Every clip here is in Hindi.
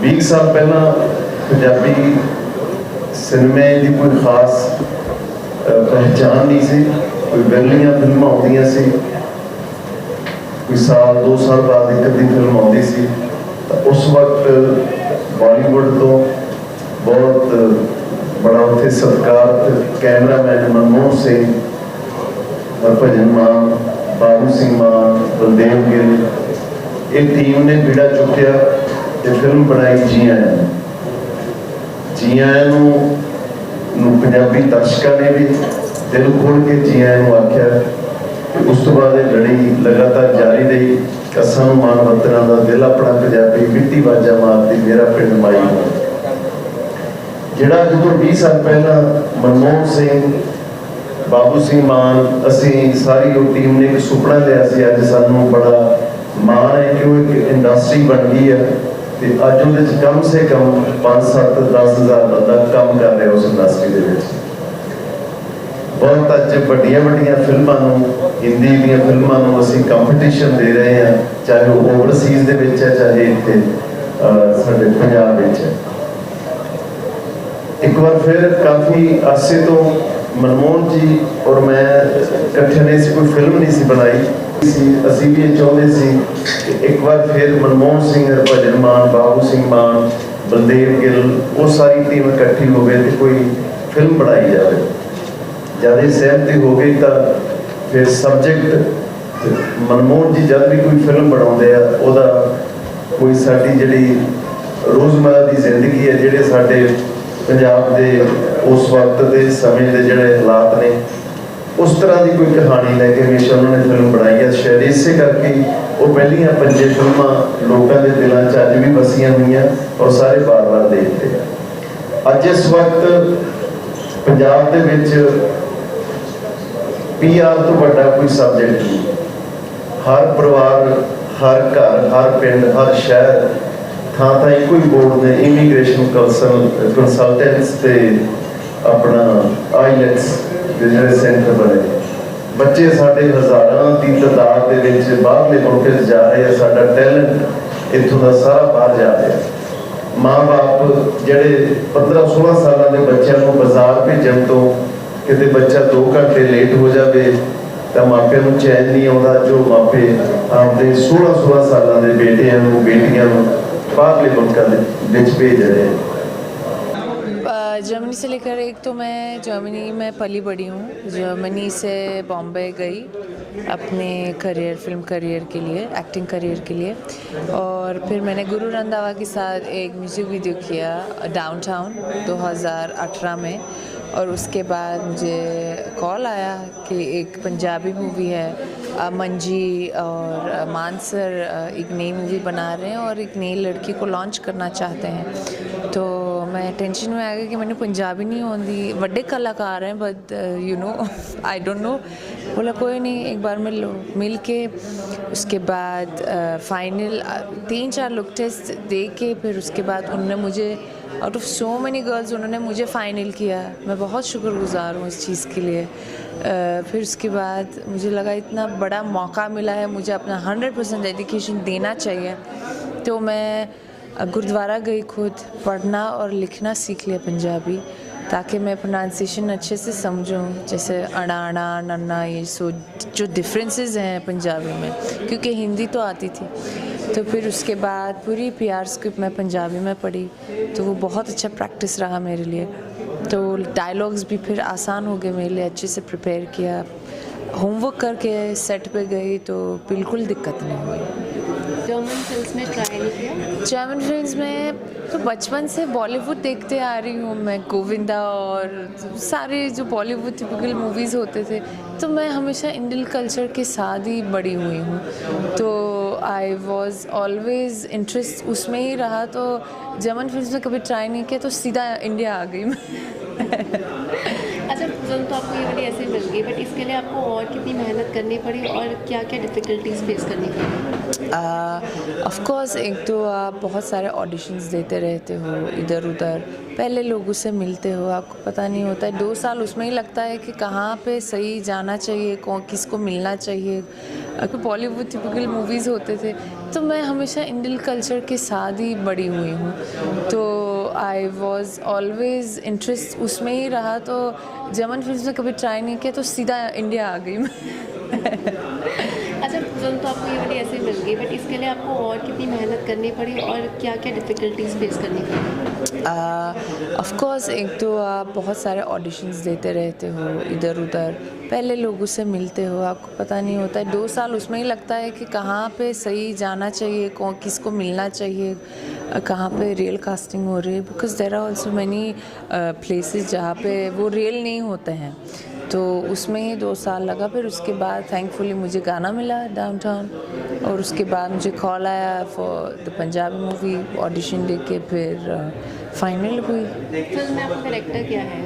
20 साल पहला पंजाबी सिनेमे की कोई खास पहचान नहीं सी, कोई विरलियां फिल्मां आउंदियां सी, कोई साल 2 साल बाद एक अद्धी फिल्म आउंदी सी। तो उस वक्त बॉलीवुड तो बहुत बड़ा उत्थे सत्कार, कैमरामैन मनमोहन सिंह, हरभजन मान, बाबू सिंह मान, बलदेव गिल, ये टीम ने बीड़ा चुक्या ते फिल्म बनाई जी आया। जी आया नूं पंजाबी दर्शकों ने भी दिल खोल के जी आया नूं आख्या। उस तो बाद लड़ी लगातार जारी रही। कसां नूं मान वतनां दा दिल अपना पंजाबी मिट्टी वाजा मारदी मेरा पिंड माई। जिहड़ा जो 20 साल पहला मनमोहन सिंह, बाबू सिंह मान, असी सारी वो टीम ने एक सुपना लिया सी। अज सानूं बड़ा मान है कि वो एक इंडस्ट्री बन गई है ते अज उहदे कम से कम 5-7-10 हज़ार बंदा काम कर रहा उस इंडस्ट्री दे विच। बहुत अज वड्डियां वड्डियां फिल्मां नूं, हिंदी दीयां फिल्मां नूं असीं कंपीटीशन दे रहे हैं, चाहे वो ओवरसीज़ दे विच है, चाहे इत्थे साडे पंजाब विच है। एक बार फिर काफ़ी अरसे तो मनमोहन जी और मैं इकट्ठे ने कोई फिल्म नहीं सी बनाई सी। असी भी ये चाहते सी कि एक बार फिर मनमोहन सिंह, हरभजन मान, बाबू सिंह मान, बलदेव गिल, वो सारी टीम इकट्ठी हो गई तो कोई फिल्म बनाई जाए। जब ये सहमति हो गई तो फिर सबजैक्ट मनमोहन जी जब भी कोई फिल्म बनाते हैं वह कोई साड़ी जी रोज़मर्रा की जिंदगी है, जोड़े साढ़े पंजाब के उस वक्त के समय के जोड़े हालात ने, उस तरह की कोई कहानी लैके हमेशा उन्होंने फिल्म बनाई है। शायद इसे करके वो पहलियां 5 फिल्मां लोगों के दिलों च अज भी बसियां हुई और सारे बार बार देखते हैं। अज इस वक्त पंजाब दे विच PR तो बड़ा कोई सबजैक्ट नहीं। हर परिवार, हर घर, हर पिंड, हर शहर थां थां एको ही बोर्ड ने इमीग्रेशन कंसलटेंट्स ते अपना आईलैट्स के जोड़े सेंटर बने। बच्चे साढ़े हज़ारां की तादाद के बाहरले मुल्क जा रहे हैं। साडा टैलेंट इत्थों का सारा बाहर जा रहा है। माँ बाप जोड़े 15-16 साल के बच्चों को बाजार भेजन तो किते बच्चा 2 घंटे लेट हो जाए तो मापिया को चैन नहीं आता। जो मापे आपके 16-16 साल के बेटियां बेटियां बाहरले मुल्कों भेज रहे हैं। जर्मनी से लेकर, एक तो मैं जर्मनी में पली बड़ी हूँ। जर्मनी से बॉम्बे गई अपने करियर, फिल्म करियर के लिए, एक्टिंग करियर के लिए। और फिर मैंने गुरु रंधावा के साथ एक म्यूज़िक वीडियो किया डाउनटाउन 2018 में। और उसके बाद मुझे कॉल आया कि एक पंजाबी मूवी है, मंजी और मानसर एक नई मूवी बना रहे हैं और एक नई लड़की को लॉन्च करना चाहते हैं। तो मैं टेंशन में आ गई कि मैंने पंजाबी नहीं आती, बड़े कलाकार हैं but you know I don't know. बोला कोई नहीं, एक बार मिल के उसके बाद फाइनल 3-4 लुक टेस्ट दे के फिर उसके बाद उन्होंने मुझे out of so many girls उन्होंने मुझे फ़ाइनल किया। मैं बहुत शुक्रगुज़ार हूँ इस चीज़ के लिए। फिर उसके बाद मुझे लगा इतना बड़ा मौका मिला है, मुझे अपना 100% डेडिकेशन देना चाहिए। तो मैं गुरुद्वारा गई, खुद पढ़ना और लिखना सीख लिया पंजाबी, ताकि मैं प्रोनाउंसिएशन अच्छे से समझूं। जैसे अड़ा नन्ना, ये सो जो डिफरेंसेस हैं पंजाबी में, क्योंकि हिंदी तो आती थी। तो फिर उसके बाद पूरी PR स्क्रिप्ट मैं पंजाबी में पढ़ी, तो वो बहुत अच्छा प्रैक्टिस रहा मेरे लिए। तो डायलॉग्स भी फिर आसान हो गए मेरे लिए, अच्छे से प्रिपेयर किया, होमवर्क करके सेट पे गई तो बिल्कुल दिक्कत नहीं हुई। जर्मन फिल्म्स में ट्राई नहीं किया? जर्मन फिल्म्स में तो बचपन से बॉलीवुड देखते आ रही हूँ मैं, गोविंदा और सारे जो बॉलीवुड टिपिकल मूवीज़ होते थे, तो मैं हमेशा इंडियन कल्चर के साथ ही बड़ी हुई हूँ। तो आई वॉज ऑलवेज़ इंटरेस्ट उसमें ही रहा। तो जर्मन फिल्म्स में कभी ट्राई नहीं किया, तो सीधा इंडिया आ गई मैं। अच्छा, फिल्म तो आपको ये वाली ऐसे ही मिल गई, बट इसके लिए आपको और कितनी मेहनत करनी पड़ी और क्या क्या डिफ़िकल्टीज फेस करनी पड़ी? ऑफ कोर्स एक तो आप बहुत सारे ऑडिशंस देते रहते हो इधर उधर, पहले लोगों से मिलते हो, आपको पता नहीं होता है 2 साल उसमें ही लगता है कि कहाँ पे सही जाना चाहिए, कौन किसको मिलना चाहिए। बॉलीवुड टिपिकल मूवीज़ होते थे, तो मैं हमेशा इंडियन कल्चर के साथ ही बड़ी हुई हूँ, तो आई वॉज ऑलवेज इंटरेस्ट उसमें ही रहा। तो जर्मन फिल्म में कभी ट्राई नहीं किया, तो सीधा इंडिया आ गई मैं। अच्छा, फिल्म तो आपको ये वाली ऐसे ही मिल गई, बट इसके लिए आपको और कितनी मेहनत करनी पड़ी और क्या क्या डिफ़िकल्टीज फेस करनी पड़ी? ऑफ कोर्स एक तो आप बहुत सारे ऑडिशंस देते रहते हो इधर उधर, पहले लोगों से मिलते हो, आपको पता नहीं होता है 2 साल उसमें ही लगता है कि कहाँ पे सही जाना चाहिए, कौन किसको मिलना चाहिए, कहाँ पे रियल कास्टिंग हो रही है, because there are also many places जहाँ पे वो रियल नहीं होते हैं, तो उसमें ही 2 साल लगा। फिर उसके बाद थैंकफुली मुझे गाना मिला डाउनटाउन, और उसके बाद मुझे कॉल आया for the Punjabi movie, audition दे के फिर फाइनल हुई। फिल्म में आपका कैरेक्टर क्या है?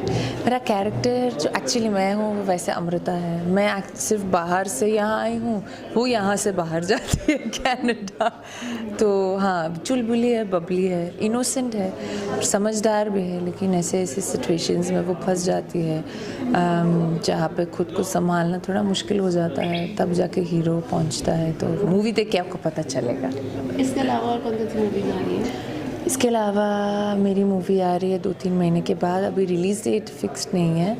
मेरा कैरेक्टर जो एक्चुअली मैं हूँ वो वैसे अमृता है। मैं सिर्फ बाहर से यहाँ आई हूँ, वो यहाँ से बाहर जाती है कनाडा। तो हाँ, चुलबुली है, बबली है, इनोसेंट है, समझदार भी है, लेकिन ऐसे ऐसे सिचुएशंस में वो फंस जाती है जहाँ पे खुद को संभालना थोड़ा मुश्किल हो जाता है, तब जाके हीरो पहुँचता है। तो मूवी देख के आपको पता चलेगा। इसके अलावा और कौन कौन सी मूवी आ रही है? इसके अलावा मेरी मूवी आ रही है 2-3 महीने के बाद, अभी रिलीज़ डेट फिक्स्ड नहीं है।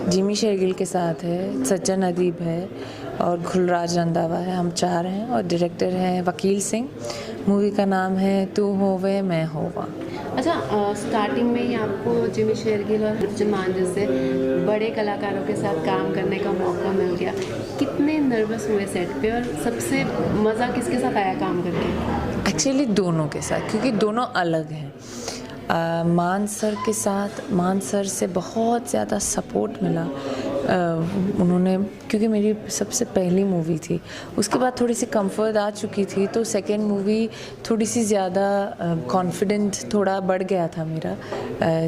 जिमी शेरगिल के साथ है, सज्जन अदीब है और गुलराज रंधावा है, हम 4 हैं, और डायरेक्टर हैं वकील सिंह। मूवी का नाम है तू होवे मैं होवा। अच्छा, स्टार्टिंग में ही आपको जिमी शेरगिल और अर्जुन मान जैसे बड़े कलाकारों के साथ काम करने का मौका मिल गया, कितने नर्वस हुए सेट पे और सबसे मज़ा किसके साथ आया काम करके? एक्चुअली दोनों के साथ, क्योंकि दोनों अलग हैं। मान सर के साथ, मान सर से बहुत ज़्यादा सपोर्ट मिला। उन्होंने, क्योंकि मेरी सबसे पहली मूवी थी, उसके बाद थोड़ी सी कंफर्ट आ चुकी थी, तो सेकेंड मूवी थोड़ी सी ज़्यादा कॉन्फिडेंट थोड़ा बढ़ गया था मेरा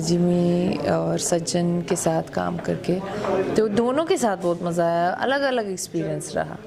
जिमी और सज्जन के साथ काम करके। तो दोनों के साथ बहुत मज़ा आया, अलग अलग एक्सपीरियंस रहा।